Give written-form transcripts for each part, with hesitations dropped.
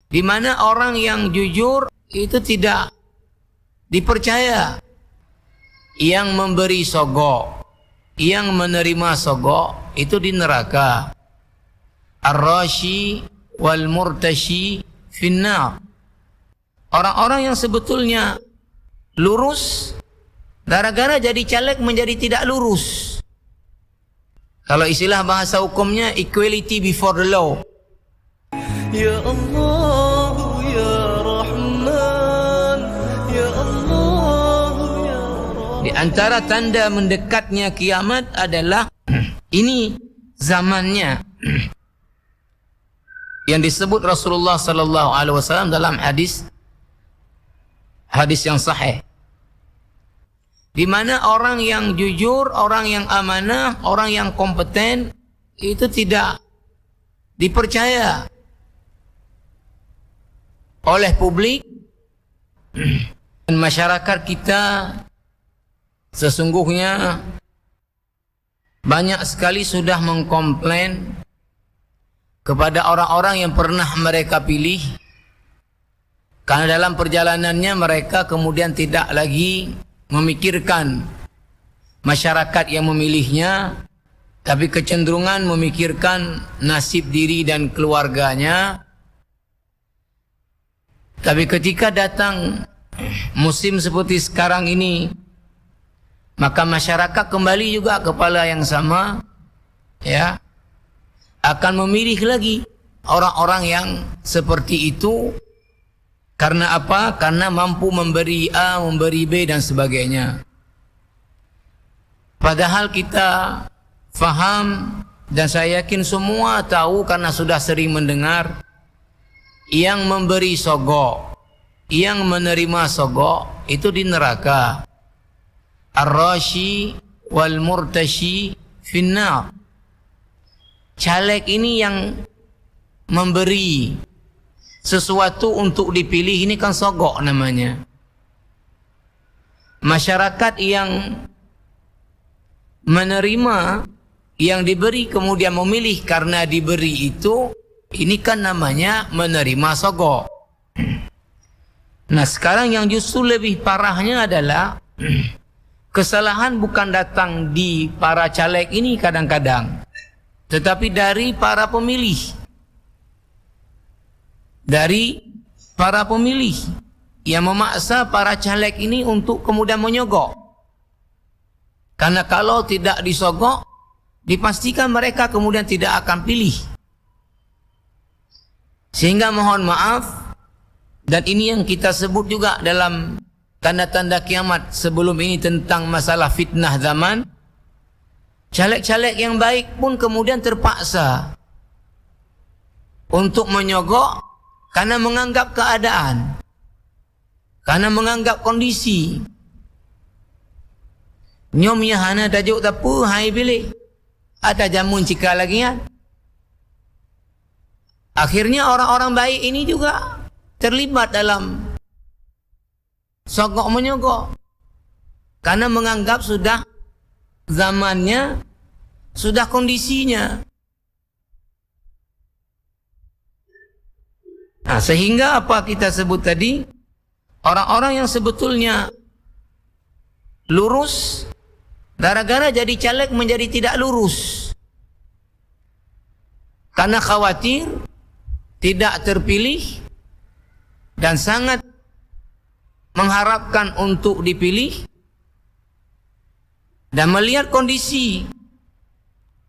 di mana orang yang jujur itu tidak dipercaya, yang memberi sogok, yang menerima sogok itu di neraka. Ar-rashi wal murtashi finnar. Orang-orang yang sebetulnya lurus, gara-gara jadi caleg menjadi tidak lurus. Kalau istilah bahasa hukumnya equality before the law. Ya Allah, ya Rahman, ya Allah, ya Rahman. Di antara tanda mendekatnya kiamat adalah ini zamannya yang disebut Rasulullah sallallahu alaihi wasallam dalam hadis yang sahih, di mana orang yang jujur, orang yang amanah, orang yang kompeten itu tidak dipercaya oleh publik dan masyarakat kita. Sesungguhnya banyak sekali sudah mengkomplain kepada orang-orang yang pernah mereka pilih, karena dalam perjalanannya mereka kemudian tidak lagi memikirkan masyarakat yang memilihnya, tapi kecenderungan memikirkan nasib diri dan keluarganya. Tapi ketika datang musim seperti sekarang ini, maka masyarakat kembali juga kepala yang sama, ya, akan memilih lagi orang-orang yang seperti itu. Karena apa? Karena mampu memberi A, memberi B dan sebagainya. Padahal kita faham, dan saya yakin semua tahu karena sudah sering mendengar, yang memberi sogok, yang menerima sogok itu di neraka. Ar-rashi wal murtashi finnar. Caleg ini yang memberi sesuatu untuk dipilih, ini kan sogok namanya. Masyarakat yang menerima yang diberi kemudian memilih karena diberi itu, ini kan namanya menerima sogok. Nah, sekarang yang justru lebih parahnya adalah kesalahan bukan datang di para caleg ini kadang-kadang, tetapi dari para pemilih. Dari para pemilih yang memaksa para caleg ini untuk kemudian menyogok. Karena kalau tidak disogok, dipastikan mereka kemudian tidak akan pilih. Sehingga mohon maaf, dan ini yang kita sebut juga dalam tanda-tanda kiamat sebelum ini tentang masalah fitnah zaman, caleg-caleg yang baik pun kemudian terpaksa untuk menyogok karena menganggap keadaan, karena menganggap kondisi. Nyom ya hana tajuk tapu hai pilih, ada jamun cika lagi kan. Akhirnya orang-orang baik ini juga terlibat dalam sogok menyogok, karena menganggap sudah zamannya, sudah kondisinya. Nah, sehingga apa kita sebut tadi, orang-orang yang sebetulnya lurus, gara-gara jadi caleg menjadi tidak lurus, karena khawatir tidak terpilih dan sangat mengharapkan untuk dipilih, dan melihat kondisi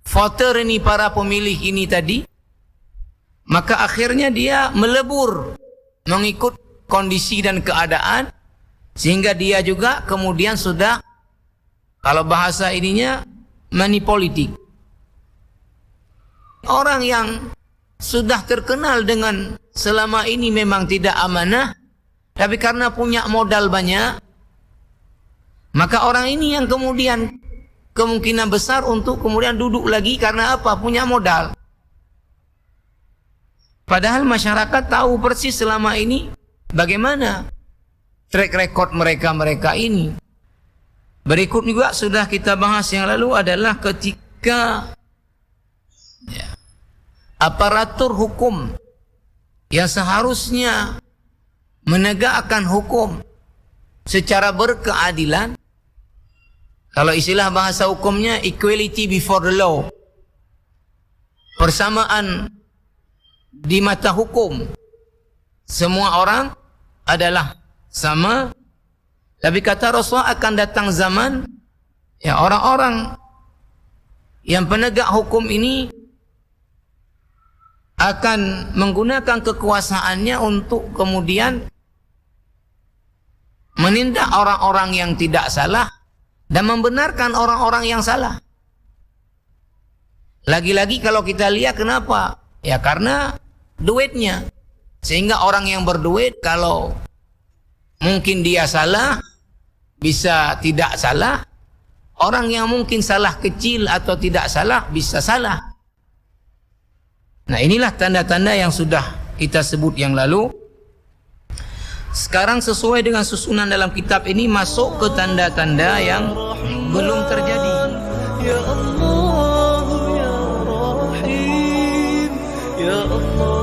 voter ini, para pemilih ini tadi, maka akhirnya dia melebur mengikut kondisi dan keadaan, sehingga dia juga kemudian sudah, kalau bahasa ininya, money politik. Orang yang sudah terkenal dengan selama ini memang tidak amanah, tapi karena punya modal banyak, maka orang ini yang kemudian kemungkinan besar untuk kemudian duduk lagi. Karena apa? Punya modal. Padahal masyarakat tahu persis selama ini bagaimana track record mereka ini. Berikut juga sudah kita bahas yang lalu adalah ketika aparatur hukum yang seharusnya menegakkan hukum secara berkeadilan, kalau istilah bahasa hukumnya equality before the law, persamaan di mata hukum, semua orang adalah sama. Tapi kata Rasulullah, akan datang zaman ya orang-orang yang penegak hukum ini akan menggunakan kekuasaannya untuk kemudian menindak orang-orang yang tidak salah dan membenarkan orang-orang yang salah. Lagi-lagi kalau kita lihat kenapa? Ya karena duitnya. Sehingga orang yang berduit, kalau mungkin dia salah, bisa tidak salah. Orang yang mungkin salah kecil atau tidak salah, bisa salah. Nah, inilah tanda-tanda yang sudah kita sebut yang lalu. Sekarang sesuai dengan susunan dalam kitab ini, masuk ke tanda-tanda yang belum terjadi. Ya Allah, ya Rahim, ya Allah.